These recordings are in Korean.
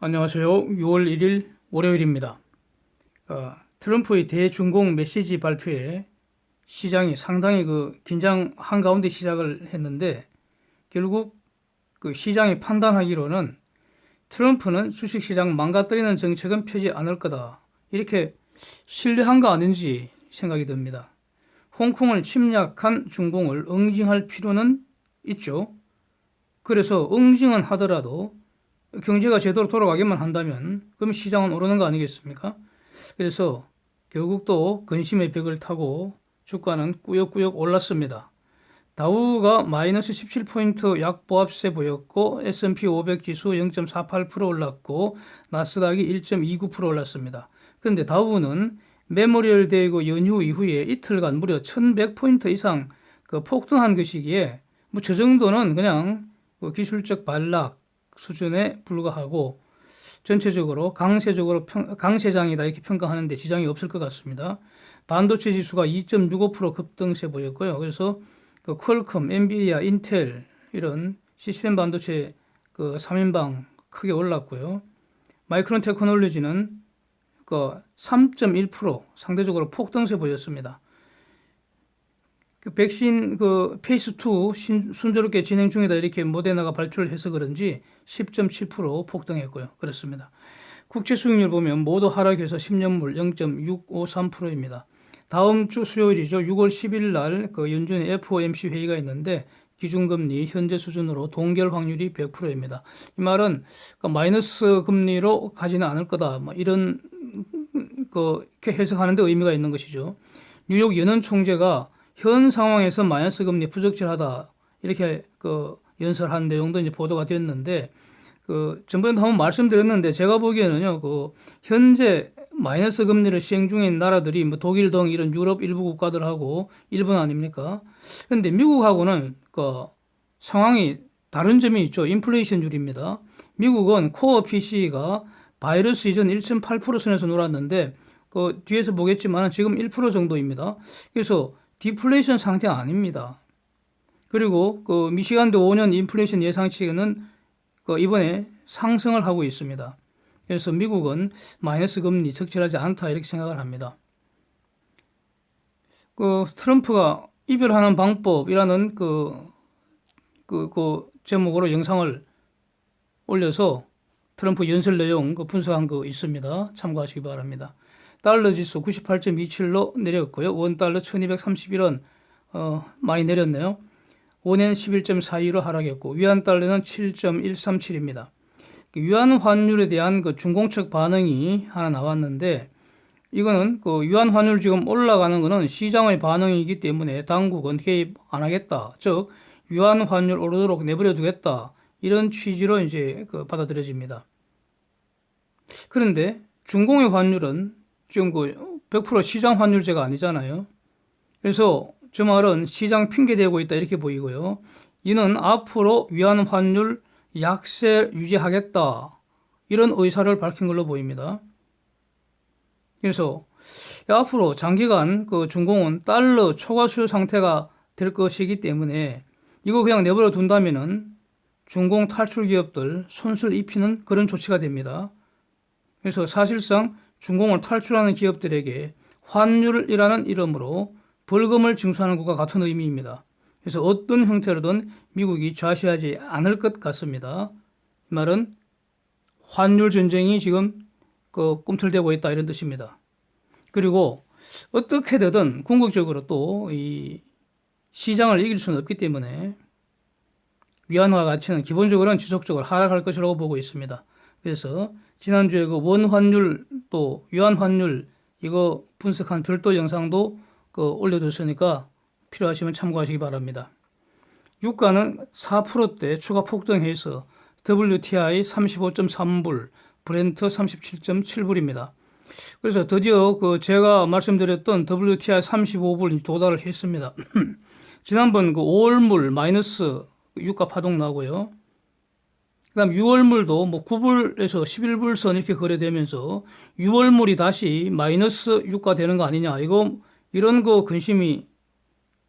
안녕하세요. 6월 1일 월요일입니다. 트럼프의 대중공 메시지 발표에 시장이 상당히 긴장 한가운데 시작을 했는데 결국 시장이 판단하기로는 트럼프는 주식시장 망가뜨리는 정책은 펴지 않을 거다. 이렇게 신뢰한 거 아닌지 생각이 듭니다. 홍콩을 침략한 중공을 응징할 필요는 있죠. 그래서 응징은 하더라도 경제가 제대로 돌아가기만 한다면 그럼 시장은 오르는 거 아니겠습니까? 그래서 결국 또 근심의 벽을 타고 주가는 꾸역꾸역 올랐습니다. 다우가 마이너스 17포인트 약보합세 보였고 S&P 500 지수 0.48% 올랐고 나스닥이 1.29% 올랐습니다. 그런데 다우는 메모리얼 데이고 연휴 이후에 이틀간 무려 1100포인트 이상 폭등한 것이기에 뭐 저 정도는 그냥 기술적 반락 수준에 불과하고 전체적으로 강세장이다 이렇게 평가하는데 지장이 없을 것 같습니다. 반도체 지수가 2.65% 급등세 보였고요. 그래서 퀄컴, 엔비디아, 인텔 이런 시스템 반도체 3인방 크게 올랐고요. 마이크론 테크놀로지는 3.1% 상대적으로 폭등세 보였습니다. 백신 페이스 2 순조롭게 진행 중이다 이렇게 모데나가 발표를 해서 그런지 10.7% 폭등했고요. 그렇습니다. 국채 수익률 보면 모두 하락해서 10년물 0.653%입니다. 다음 주 수요일이죠. 6월 10일 날 연준의 FOMC 회의가 있는데 기준금리 현재 수준으로 동결 확률이 100%입니다. 이 말은 마이너스 금리로 가지는 않을 거다. 이런 이렇게 해석하는데 의미가 있는 것이죠. 뉴욕 연은 총재가 현 상황에서 마이너스 금리 부적절하다 이렇게 연설한 내용도 이제 보도가 됐는데 전번에도 한번 말씀드렸는데 제가 보기에는요 현재 마이너스 금리를 시행 중인 나라들이 뭐 독일 등 이런 유럽 일부 국가들하고 일본 아닙니까? 그런데 미국하고는 상황이 다른 점이 있죠. 인플레이션율입니다. 미국은 코어 PC가 바이러스 이전 1.8% 선에서 놀았는데 뒤에서 보겠지만 지금 1% 정도입니다. 그래서 디플레이션 상태가 아닙니다. 그리고 미시간대 5년 인플레이션 예상치는 이번에 상승을 하고 있습니다. 그래서 미국은 마이너스 금리 적절하지 않다 이렇게 생각을 합니다. 트럼프가 이별하는 방법이라는 제목으로 영상을 올려서 트럼프 연설 내용 분석한 거 있습니다. 참고하시기 바랍니다. 달러 지수 98.27로 내렸고요. 원 달러 1231원 많이 내렸네요. 원엔 11.42로 하락했고 위안 달러는 7.137입니다. 위안 환율에 대한 중공 측 반응이 하나 나왔는데 이거는 위안 환율 지금 올라가는 거는 시장의 반응이기 때문에 당국은 개입 안 하겠다. 즉 위안 환율 오르도록 내버려 두겠다. 이런 취지로 이제 받아들여집니다. 그런데 중공의 환율은 지금 100% 시장 환율제가 아니잖아요. 그래서 저 말은 시장 핑계대고 있다 이렇게 보이고요. 이는 앞으로 위안 환율 약세 유지하겠다 이런 의사를 밝힌 걸로 보입니다. 그래서 앞으로 장기간 중공은 달러 초과 수요 상태가 될 것이기 때문에 이거 그냥 내버려 둔다면은 중공 탈출 기업들 손실 입히는 그런 조치가 됩니다. 그래서 사실상 중공을 탈출하는 기업들에게 환율이라는 이름으로 벌금을 징수하는 것과 같은 의미입니다. 그래서 어떤 형태로든 미국이 좌시하지 않을 것 같습니다. 이 말은 환율 전쟁이 지금 꿈틀대고 있다 이런 뜻입니다. 그리고 어떻게 되든 궁극적으로 또 이 시장을 이길 수는 없기 때문에 위안화 가치는 기본적으로는 지속적으로 하락할 것이라고 보고 있습니다. 그래서 지난주에 원 환율 또 위안 환율 이거 분석한 별도 영상도 올려뒀으니까 필요하시면 참고하시기 바랍니다. 유가는 4%대 추가 폭등해서 WTI 35.3불, 브렌트 37.7불입니다. 그래서 드디어 제가 말씀드렸던 WTI 35불 도달을 했습니다. 지난번 5월물 마이너스 유가 파동 나고요. 그 다음 6월물도 뭐 9불에서 11불선 이렇게 거래되면서 6월물이 다시 마이너스 유가 되는 거 아니냐. 이런 근심이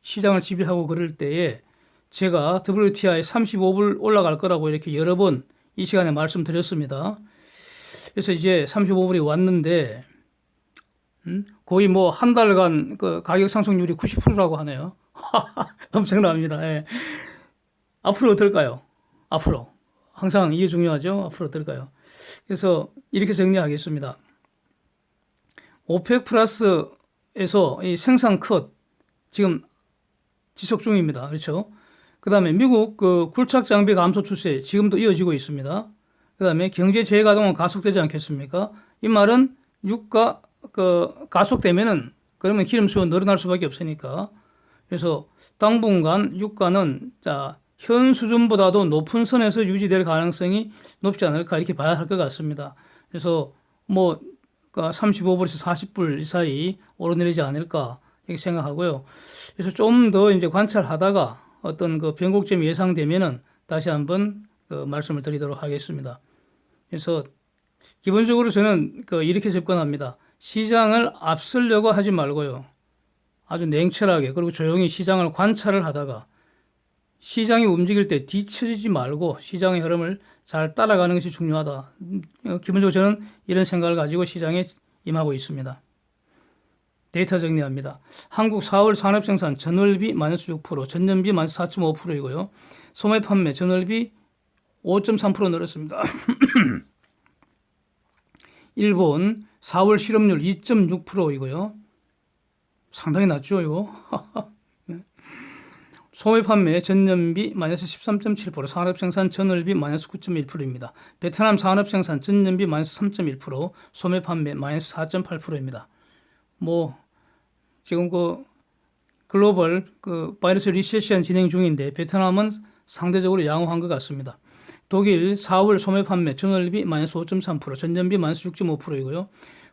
시장을 지배하고 그럴 때에 제가 WTI 35불 올라갈 거라고 이렇게 여러 번 이 시간에 말씀드렸습니다. 그래서 이제 35불이 왔는데 거의 뭐 한 달간 그 가격 상승률이 90%라고 하네요. 엄청납니다. 예. 앞으로 어떨까요? 앞으로. 항상 이게 중요하죠. 앞으로 어떨까요? 그래서 이렇게 정리하겠습니다. 오펙 플러스에서 이 생산 컷 지금 지속 중입니다. 그렇죠? 그 다음에 미국 그 굴착 장비 감소 추세 지금도 이어지고 있습니다. 그 다음에 경제 재가동은 가속되지 않겠습니까? 이 말은 유가 그 가속되면은 그러면 기름 수요 늘어날 수밖에 없으니까. 그래서 당분간 유가는 현 수준보다도 높은 선에서 유지될 가능성이 높지 않을까 이렇게 봐야 할 것 같습니다. 그래서 뭐 35불에서 40불 이 사이 오르내리지 않을까 이렇게 생각하고요. 그래서 좀 더 이제 관찰하다가 어떤 그 변곡점이 예상되면은 다시 한번 그 말씀을 드리도록 하겠습니다. 그래서 기본적으로 저는 이렇게 접근합니다. 시장을 앞서려고 하지 말고요. 아주 냉철하게 그리고 조용히 시장을 관찰을 하다가 시장이 움직일 때 뒤처지지 말고 시장의 흐름을 잘 따라가는 것이 중요하다. 기본적으로 저는 이런 생각을 가지고 시장에 임하고 있습니다. 데이터 정리합니다. 한국 4월 산업생산 전월비 마이너스 6%, 전년비 마이너스 4.5%이고요. 소매 판매 전월비 5.3% 늘었습니다. 일본 4월 실업률 2.6%이고요. 상당히 낮죠, 이거. 소매 판매 전년비 마이너스 13.7%, 산업생산 전월비 마이너스 9.1%입니다. 베트남 산업생산 전년비 마이너스 3.1%, 소매 판매 마이너스 4.8%입니다. 뭐 지금 그 글로벌 그 바이러스 리세션 진행 중인데 베트남은 상대적으로 양호한 것 같습니다. 독일 4월 소매 판매 전월비 마이너스 5.3%, 전년비 마이너스 6.5%이고요.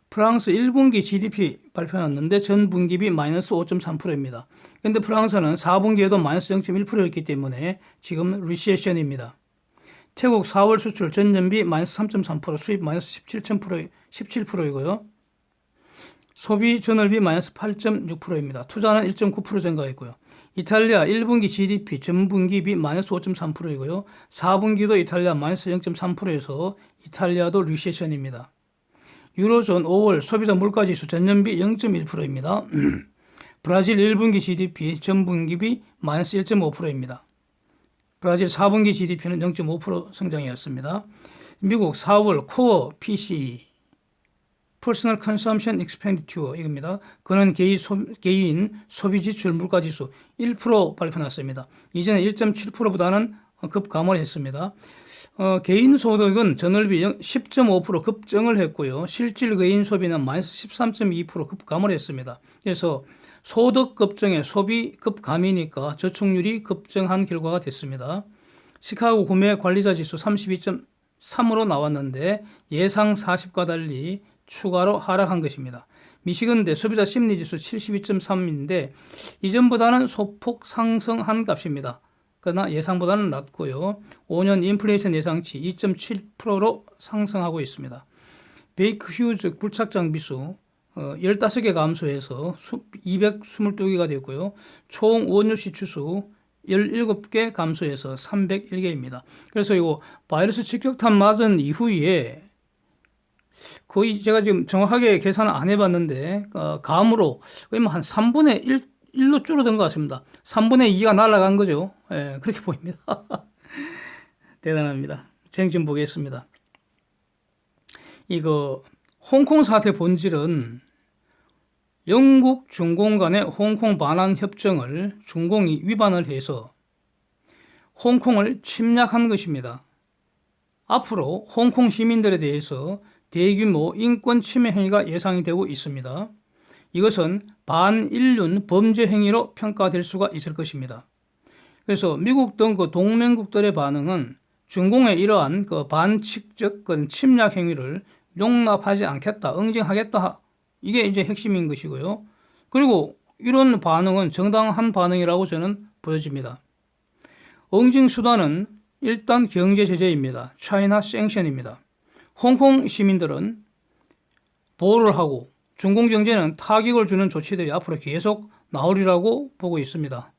프랑스 1분기 GDP 발표났는데 전분기비 마이너스 5.3%입니다. 그런데 프랑스는 4분기에도 마이너스 0.1%였기 때문에 지금 리세션입니다. 태국 4월 수출 전년비 마이너스 3.3%, 수입 마이너스 17%이고요. 소비 전월비 마이너스 8.6%입니다. 투자는 1.9% 증가했고요. 이탈리아 1분기 GDP 전분기비 마이너스 5.3%이고요. 4분기도 이탈리아 마이너스 0.3%에서 이탈리아도 리세션입니다. 유로존 5월 소비자 물가지수 전년비 0.1%입니다. 브라질 1분기 GDP 전분기비 마이너스 1.5%입니다. 브라질 4분기 GDP는 0.5% 성장이었습니다. 미국 4월 코어 PCE Personal Consumption Expenditure 이겁니다. 그는 개인 소비 지출 물가지수 1% 발표났습니다. 이전에 1.7%보다는 급 감소를 했습니다. 개인 소득은 전월비 10.5% 급증을 했고요. 실질 개인 소비는 마이너스 13.2% 감소를 했습니다. 그래서 소득 급증에 소비 급 감이니까 저축률이 급증한 결과가 됐습니다. 시카고 구매 관리자 지수 32.3으로 나왔는데 예상 40과 달리 추가로 하락한 것입니다. 미시건대 소비자 심리지수 72.3인데 이전보다는 소폭 상승한 값입니다. 그러나 예상보다는 낮고요. 5년 인플레이션 예상치 2.7%로 상승하고 있습니다. 베이크 휴즈 굴착 장비수 15개 감소해서 222개가 되었고요. 총 원유 시추수 17개 감소해서 301개입니다. 그래서 이거 바이러스 직격탄 맞은 이후에 거의 제가 지금 정확하게 계산을 안 해봤는데 감으로 거의 한 3분의 1로 줄어든 것 같습니다. 3분의 2가 날아간 거죠. 예, 그렇게 보입니다. 대단합니다. 쟁점 보겠습니다. 이거 홍콩 사태 본질은 영국 중공 간의 홍콩 반환 협정을 중공이 위반을 해서 홍콩을 침략한 것입니다. 앞으로 홍콩 시민들에 대해서 대규모 인권 침해 행위가 예상이 되고 있습니다. 이것은 반인륜 범죄 행위로 평가될 수가 있을 것입니다. 그래서 미국 등 그 동맹국들의 반응은 중공의 이러한 그 반칙적 침략 행위를 용납하지 않겠다, 응징하겠다. 이게 이제 핵심인 것이고요. 그리고 이런 반응은 정당한 반응이라고 저는 보여집니다. 응징 수단은 일단 경제 제재입니다. 차이나 생션입니다. 홍콩 시민들은 보호를 하고 중공 경제는 타격을 주는 조치들이 앞으로 계속 나오리라고 보고 있습니다.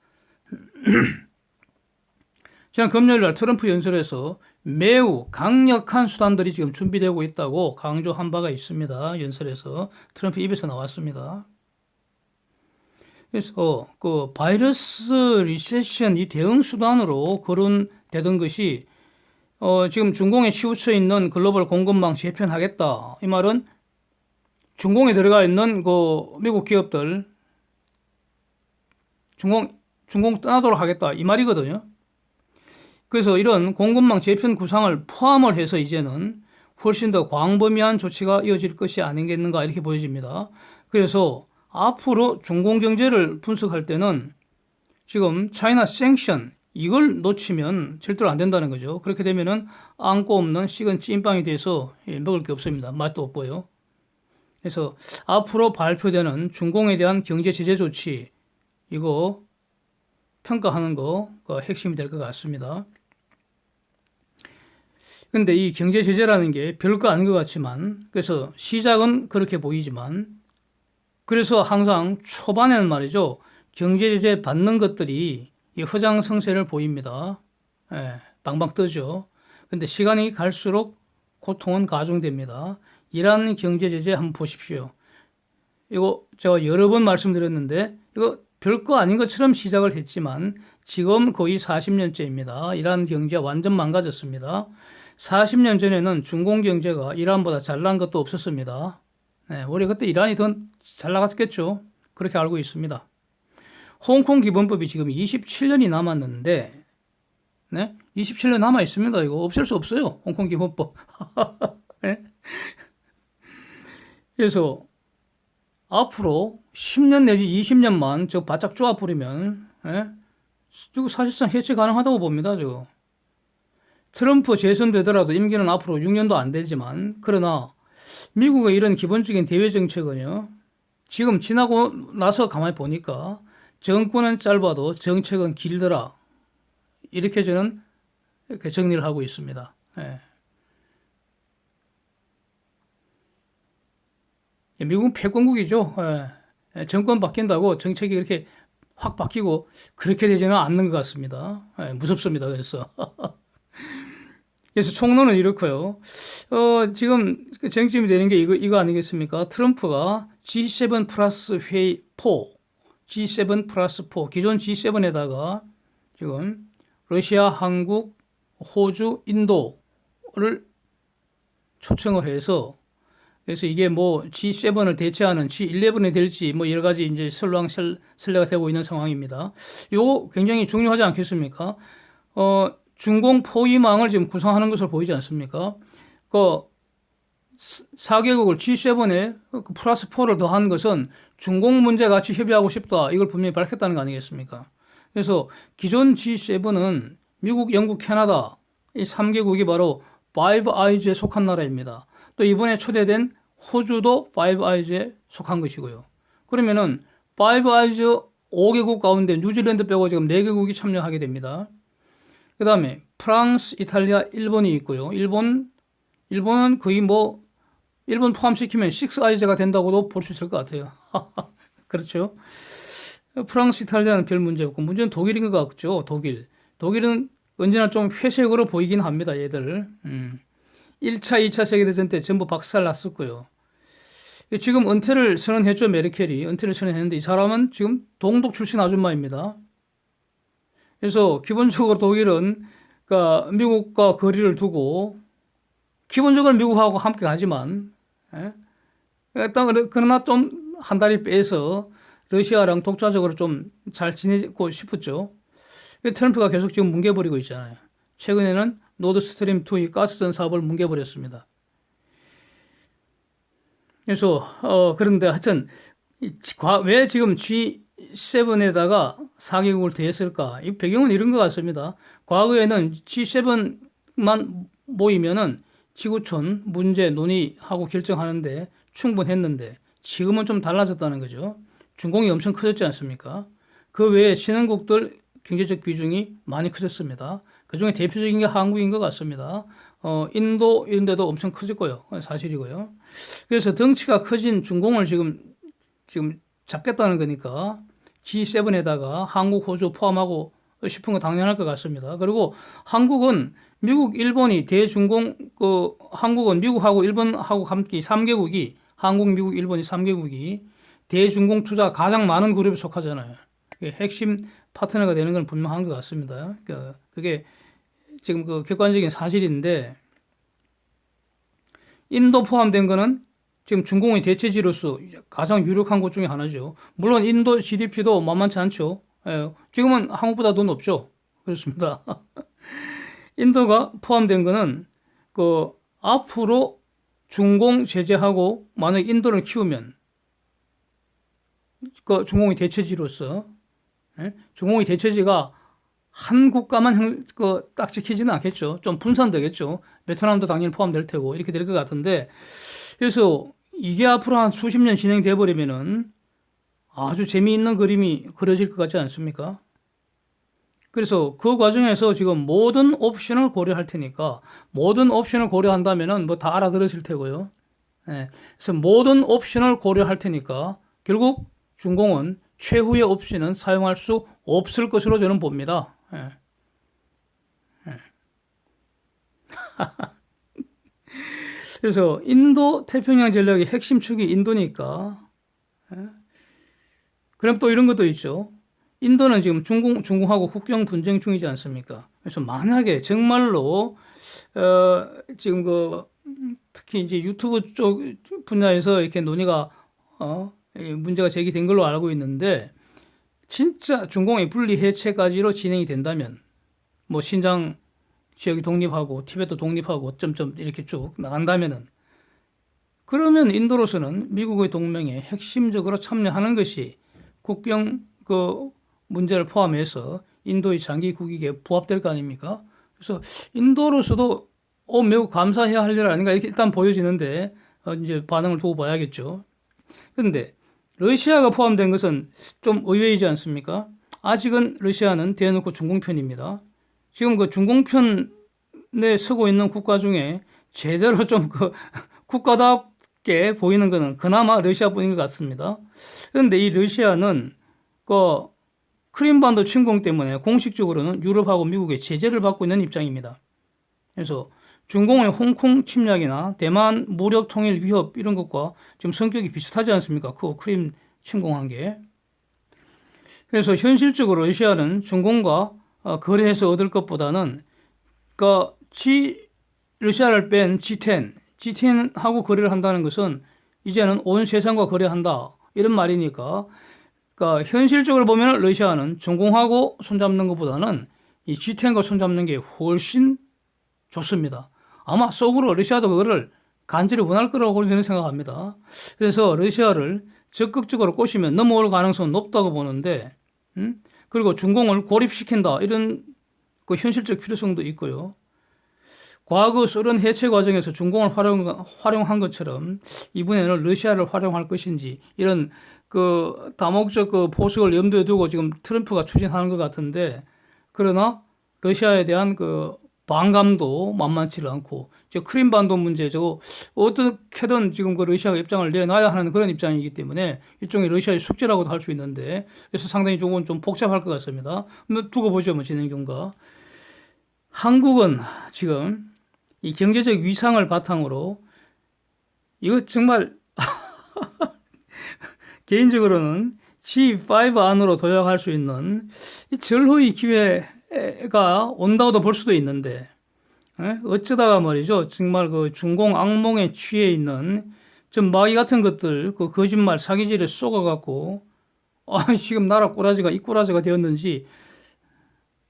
지난 금요일날 트럼프 연설에서 매우 강력한 수단들이 지금 준비되고 있다고 강조한 바가 있습니다. 연설에서 트럼프 입에서 나왔습니다. 그래서 그 바이러스 리세션 이 대응 수단으로 거론되던 것이 지금 중공에 치우쳐 있는 글로벌 공급망 재편하겠다. 이 말은 중공에 들어가 있는 그 미국 기업들 중공 떠나도록 하겠다. 이 말이거든요. 그래서 이런 공급망 재편 구상을 포함을 해서 이제는 훨씬 더 광범위한 조치가 이어질 것이 아니겠는가 이렇게 보여집니다. 그래서 앞으로 중공 경제를 분석할 때는 지금 차이나 생션 이걸 놓치면 절대로 안 된다는 거죠. 그렇게 되면은 안고 없는 식은 찐빵이 돼서 먹을 게 없습니다. 맛도 없고요. 그래서 앞으로 발표되는 중공에 대한 경제 제재 조치 이거 평가하는 거가 핵심이 될 것 같습니다. 근데 이 경제 제재라는 게 별거 아닌 것 같지만 그래서 시작은 그렇게 보이지만 그래서 항상 초반에는 말이죠. 경제 제재 받는 것들이 이 허장성세를 보입니다. 방방 뜨죠. 근데 시간이 갈수록 고통은 가중됩니다. 이란 경제 제재 한번 보십시오. 이거 제가 여러 번 말씀드렸는데 이거 별거 아닌 것처럼 시작을 했지만 지금 거의 40년째입니다. 이란 경제가 완전 망가졌습니다. 40년 전에는 중공 경제가 이란보다 잘난 것도 없었습니다. 오히려 그때 이란이 더 잘 나갔겠죠. 그렇게 알고 있습니다. 홍콩 기본법이 지금 27년이 남았는데, 27년 남아 있습니다. 이거 없앨 수 없어요. 홍콩 기본법. 그래서 앞으로 10년 내지 20년만 저 바짝 쪼아 부리면, 이거 사실상 해체 가능하다고 봅니다. 저거. 트럼프 재선되더라도 임기는 앞으로 6년도 안 되지만, 그러나 미국의 이런 기본적인 대외 정책은요, 지금 지나고 나서 가만히 보니까 정권은 짧아도 정책은 길더라. 이렇게 저는 이렇게 정리를 하고 있습니다. 미국은 패권국이죠. 정권 바뀐다고 정책이 이렇게 확 바뀌고 그렇게 되지는 않는 것 같습니다. 무섭습니다. 그래서. 그래서 총론은 이렇고요. 지금 쟁점이 되는 게 이거 아니겠습니까? 트럼프가 G7 플러스 회의 4, G7 플러스 4, 기존 G7에다가 지금 러시아, 한국, 호주, 인도를 초청을 해서 그래서 이게 뭐 G7을 대체하는 G11이 될지 뭐 여러 가지 이제 설레가 되고 있는 상황입니다. 이거 굉장히 중요하지 않겠습니까? 중공 포위망을 지금 구성하는 것으로 보이지 않습니까? 그 4개국을 G7에 그 플러스 4를 더한 것은 중공 문제 같이 협의하고 싶다. 이걸 분명히 밝혔다는 거 아니겠습니까? 그래서 기존 G7은 미국, 영국, 캐나다 이 3개국이 바로 파이브 아이즈에 속한 나라입니다. 또 이번에 초대된 호주도 파이브 아이즈에 속한 것이고요. 그러면은 파이브 아이즈 5개국 가운데 뉴질랜드 빼고 지금 4개국이 참여하게 됩니다. 그 다음에 프랑스, 이탈리아, 일본이 있고요. 일본은 거의 뭐 일본 포함시키면 6아이즈가 된다고도 볼 수 있을 것 같아요. 그렇죠. 프랑스, 이탈리아는 별 문제 없고 문제는 독일인 것 같죠. 독일은 언제나 좀 회색으로 보이긴 합니다. 얘들. 1차, 2차 세계대전 때 전부 박살 났었고요. 지금 은퇴를 선언했죠. 메르켈이 은퇴를 선언했는데 이 사람은 지금 동독 출신 아줌마입니다. 그래서 기본적으로 독일은 그러니까 미국과 거리를 두고 기본적으로 미국하고 함께 가지만 그러나 좀 한 다리 빼서 러시아랑 독자적으로 좀 잘 지내고 싶었죠. 트럼프가 계속 지금 뭉개버리고 있잖아요. 최근에는 노드스트림 2 이 가스전 사업을 뭉개버렸습니다. 그래서 그런데 하여튼 왜 지금 G7에다가 4개국을 더했을까? 이 배경은 이런 것 같습니다. 과거에는 G7만 모이면은 지구촌 문제 논의하고 결정하는데 충분했는데 지금은 좀 달라졌다는 거죠. 중공이 엄청 커졌지 않습니까? 그 외에 신흥국들 경제적 비중이 많이 커졌습니다. 그 중에 대표적인 게 한국인 것 같습니다. 인도 이런 데도 엄청 커졌고요. 사실이고요. 그래서 덩치가 커진 중공을 지금 잡겠다는 거니까 G7에다가 한국, 호주 포함하고 싶은 거 당연할 것 같습니다. 그리고 한국은 미국, 일본이 대중공, 한국은 미국하고 일본하고 함께 3개국이, 한국, 미국, 일본이 3개국이 대중공 투자 가장 많은 그룹에 속하잖아요. 핵심 파트너가 되는 건 분명한 것 같습니다. 그게 지금 객관적인 사실인데, 인도 포함된 거는 지금 중공의 대체지로서 가장 유력한 곳 중에 하나죠. 물론 인도 GDP도 만만치 않죠. 지금은 한국보다 더 높죠. 그렇습니다. 인도가 포함된 거는 앞으로 중공 제재하고 만약 인도를 키우면 중공의 대체지로서 중공의 대체지가 한 국가만 딱 지키지는 않겠죠. 좀 분산되겠죠. 베트남도 당연히 포함될 테고 이렇게 될 것 같은데, 그래서 이게 앞으로 한 수십 년 진행돼 버리면은 아주 재미있는 그림이 그려질 것 같지 않습니까? 그래서 그 과정에서 지금 모든 옵션을 고려할 테니까, 모든 옵션을 고려한다면은 뭐 다 알아들으실 테고요. 그래서 모든 옵션을 고려할 테니까 결국 중공은 최후의 옵션은 사용할 수 없을 것으로 저는 봅니다. 그래서 인도 태평양 전략의 핵심 축이 인도니까. 그럼 또 이런 것도 있죠. 인도는 지금 중공하고 국경 분쟁 중이지 않습니까? 그래서 만약에 정말로 지금 특히 이제 유튜브 쪽 분야에서 이렇게 논의가 문제가 제기된 걸로 알고 있는데, 진짜 중공의 분리 해체까지로 진행이 된다면, 뭐 신장 지역이 독립하고 티베트 독립하고 점점 이렇게 쭉 나간다면은, 그러면 인도로서는 미국의 동맹에 핵심적으로 참여하는 것이 국경 문제를 포함해서 인도의 장기 국익에 부합될 거 아닙니까? 그래서 인도로서도 매우 감사해야 할 일 아닌가 이렇게 일단 보여지는데, 이제 반응을 두고 봐야겠죠. 그런데 러시아가 포함된 것은 좀 의외이지 않습니까? 아직은 러시아는 대놓고 중공편입니다. 지금 중공편에 서고 있는 국가 중에 제대로 좀 국가답게 보이는 것은 그나마 러시아뿐인 것 같습니다. 그런데 이 러시아는 크림반도 침공 때문에 공식적으로는 유럽하고 미국의 제재를 받고 있는 입장입니다. 그래서 중공의 홍콩 침략이나 대만 무력 통일 위협 이런 것과 좀 성격이 비슷하지 않습니까? 크림 침공한 게. 그래서 현실적으로 러시아는 중공과 거래해서 얻을 것보다는 러시아를 뺀 G10하고 거래를 한다는 것은 이제는 온 세상과 거래한다 이런 말이니까, 현실적으로 보면 러시아는 중공하고 손잡는 것보다는 이 G10과 손잡는 게 훨씬 좋습니다. 아마 속으로 러시아도 그거를 간절히 원할 거라고 저는 생각합니다. 그래서 러시아를 적극적으로 꼬시면 넘어올 가능성은 높다고 보는데, 그리고 중공을 고립시킨다 이런 현실적 필요성도 있고요. 과거 소련 해체 과정에서 중공을 활용한 것처럼 이번에는 러시아를 활용할 것인지, 이런 다목적 포석을 염두에 두고 지금 트럼프가 추진하는 것 같은데, 그러나 러시아에 대한 반감도 만만치 않고, 크림반도 문제 어떻게든 지금 러시아가 입장을 내놔야 하는 그런 입장이기 때문에 일종의 러시아의 숙제라고도 할 수 있는데, 그래서 상당히 조금 좀 복잡할 것 같습니다. 두고 보죠, 진행경과. 한국은 지금 이 경제적 위상을 바탕으로 이거 정말 개인적으로는 G5 안으로 도약할 수 있는 절호의 기회가 온다고도 볼 수도 있는데, 어쩌다가 말이죠, 정말 중공 악몽에 취해 있는 좀 마귀 같은 것들, 거짓말 사기질에 쏘아갖고 지금 나라 꼬라지가 이 꼬라지가 되었는지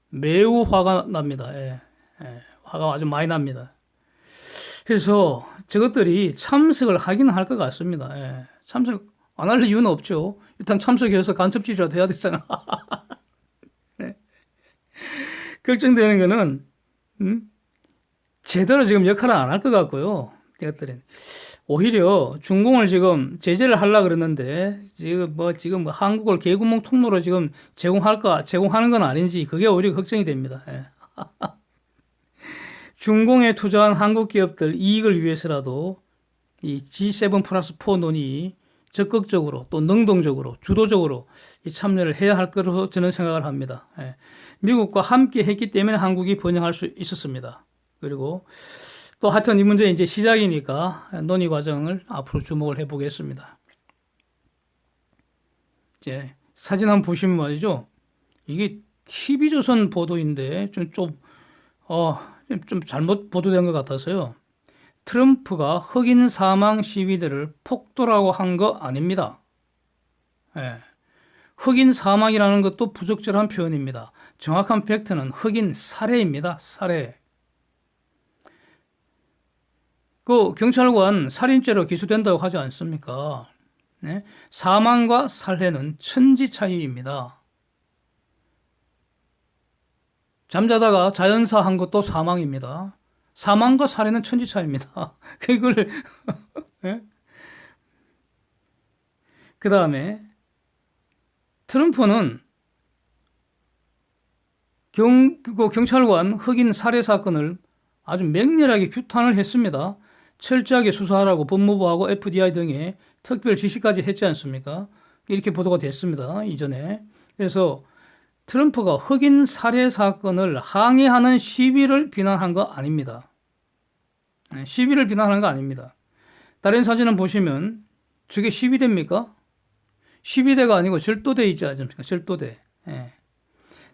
매우 화가 납니다. 화가 아주 많이 납니다. 그래서 저것들이 참석을 하긴 할 것 같습니다. 참석 안 할 이유는 없죠. 일단 참석해서 간첩질이라도 해야 되잖아. 네. 걱정되는 거는 제대로 지금 역할을 안 할 것 같고요. 저것들은 오히려 중공을 지금 제재를 하려고 그러는데, 지금 한국을 개구멍 통로로 지금 제공하는 건 아닌지, 그게 오히려 걱정이 됩니다. 중공에 투자한 한국 기업들 이익을 위해서라도 이 G7+4 논의 적극적으로 또 능동적으로 주도적으로 이 참여를 해야 할 것으로 저는 생각을 합니다. 예. 미국과 함께 했기 때문에 한국이 번영할 수 있었습니다. 그리고 또 하여튼 이 문제 이제 시작이니까 논의 과정을 앞으로 주목을 해보겠습니다. 이제 사진 한번 보시면 말이죠. 이게 TV조선 보도인데 좀 잘못 보도된 것 같아서요. 트럼프가 흑인 사망 시위대를 폭도라고 한 거 아닙니다. 예. 흑인 사망이라는 것도 부적절한 표현입니다. 정확한 팩트는 흑인 살해입니다. 살해. 그 경찰관 살인죄로 기소된다고 하지 않습니까? 네? 사망과 살해는 천지 차이입니다. 잠자다가 자연사 한 것도 사망입니다. 사망과 살해는 천지 차이입니다. 그걸 네? 그 다음에 트럼프는 경찰관 흑인 살해 사건을 아주 맹렬하게 규탄을 했습니다. 철저하게 수사하라고 법무부하고 FBI 등에 특별 지시까지 했지 않습니까? 이렇게 보도가 됐습니다. 이전에. 그래서 트럼프가 흑인 살해 사건을 항의하는 시위를 비난한 거 아닙니다. 시위를 비난하는 거 아닙니다. 다른 사진을 보시면 저게 시위대입니까? 시위대가 아니고 절도대 있지 않습니까? 절도대. 예.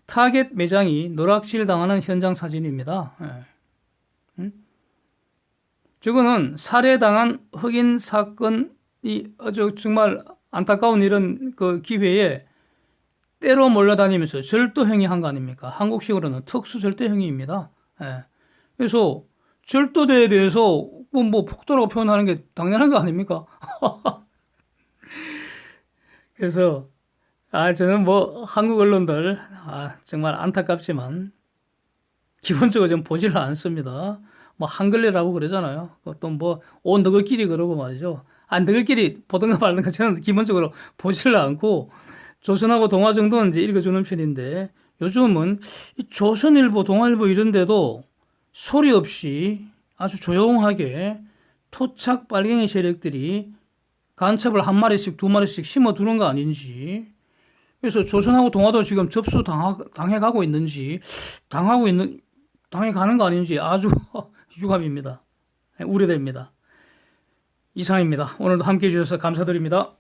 타겟 매장이 노락질 당하는 현장 사진입니다. 예. 저거는 살해당한 흑인 사건이 아주 정말 안타까운 이런 그 기회에 때로 몰려다니면서 절도행위 한 거 아닙니까? 한국식으로는 특수절도행위입니다. 예. 그래서 절도대에 대해서 뭐 폭도라고 표현하는 게 당연한 거 아닙니까? 그래서 저는 뭐 한국 언론들 정말 안타깝지만 기본적으로 좀 보지를 않습니다. 뭐 한글레라고 그러잖아요. 또 뭐 오 너희끼리 그러고 말이죠. 너희끼리 보든가 말든가 저는 기본적으로 보지를 않고 조선하고 동아 정도는 이제 읽어주는 편인데 요즘은 이 조선일보, 동아일보 이런 데도 소리 없이 아주 조용하게 토착 빨갱이 세력들이 간첩을 한 마리씩 두 마리씩 심어두는 거 아닌지, 그래서 조선하고 동아도 지금 접수 당해가고 있는지 당해가는 거 아닌지 아주 유감입니다. 우려됩니다. 이상입니다. 오늘도 함께해 주셔서 감사드립니다.